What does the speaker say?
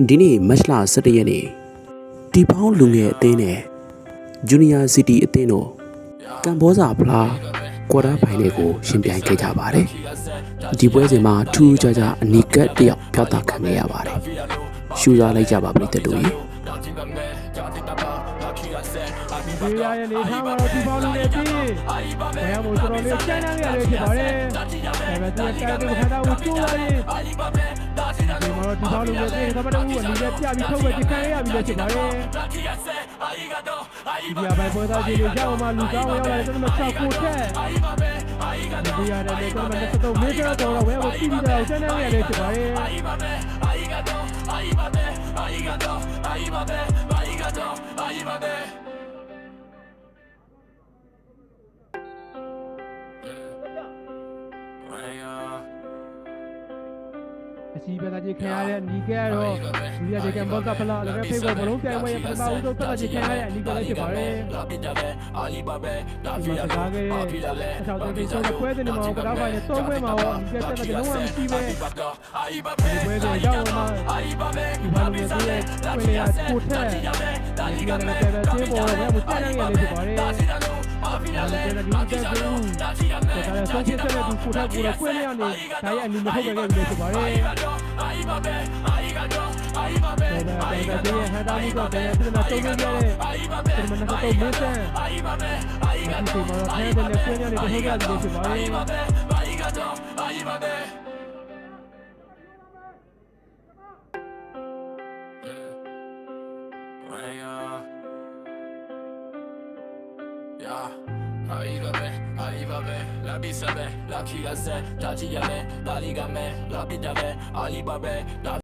ဒီနေ့မတ်လ17ရက်နေ့တီပေါင်းလူငယ်အသင်းနဲ့ဂျူနီယာစီတီအသင်းတို့ကမ်ဘောဇာဖလားကွာတာဖိုင်နယ်ကိုရှင်ပြိုင်ခဲ့ကြပါတယ်ဒီပွဲစဉ်မှာထူးခြားခြားအနီးကပ်တယောက်ဖျောက်တာခံခဲ့ရပါတယ်ရှူစားလိုက်ကြပါပြီတဲ့တို့ရေဒီရရဲ့နေထားမှာတော့ဒီပေါင်းလေးပြီးဘယ်မှာဆိုတော့လေကျန်းတန်းရလေးဖြစ်ပါတယ်ဒါပေမဲ့သူကတိုက်တဲ့ခါတော့ကျိုးလာရင်ဒီမှာတော့ဒီပေါင်းလေးပြီးခါတော့ဦးအနေနဲ့ပြပြီးထုတ်ပဲဒီခံရပြီလေဖြစ်ပါတယ်ဒီရပိုင်ပေါ်သားကြီးလေးရောက်မှလူကောင်းရောက်လာတယ်ကျွန်တော်6ကိုထက်ဒီရတဲ့ကျွန်တော်တော့မေးကြတော့ဝဲကိုပြီးပြီးတော့ကျန်းတန်းရလေးဖြစ်ပါတယ်အစီပသားကြီးခံရတဲ့နီကဲတော့ဒီရတဲ့ကဘောကဖလာလည်းဖေးကိုဘလုံးပြိုင်ပွဲရဲ့ပထမဦးဆုံးတက်ကြီးခံရတဲ့နီကဲလေးဖြစ်ပါတယ်ဒီမှာစကားကအချောက်တဲ့ဆိုတဲ့ပွဲတဲ့နေမှာကတားဖိုင်နဲ့သုံးပွဲမှာတော့နီကဲတက်တဲ့လုံးဝမရှိပဲဒီပွဲတွေရောက်မှဒီဘာလို့လဲဆိုရဲပွဲရကိုထက်ဒီကနေ့တဲ့ချင်းပေါ်တော့ဘယ်မှာတက်နေရလဲဖြစ်ပါတယ်ဒါလည်းဒီတက်ကူဒါလည်းဆုံးဖြတ်တဲ့သူကိုထက်ကိုတော့ပွဲရနေဒါရဲ့အနီမထုတ်ခဲ့ပြီဖြစ်ပါတယ်ဒါကတဲ့ဟန်တာမှုတော့တဲ့ပြဿနာတုံးနေကြတဲ့ဒီမှာတော့မင်းဆန်ဒီမှာတော့ခဲတဲ့နဲ့ဆွေးနွေးနေတဲ့ထုတ်ရတယ်ဖြစ်ပါတယ်Ahí va a ver, la visa ve, la quiere hacer, la chilla ve, la liga me, la pita ve, ahí va a ver, la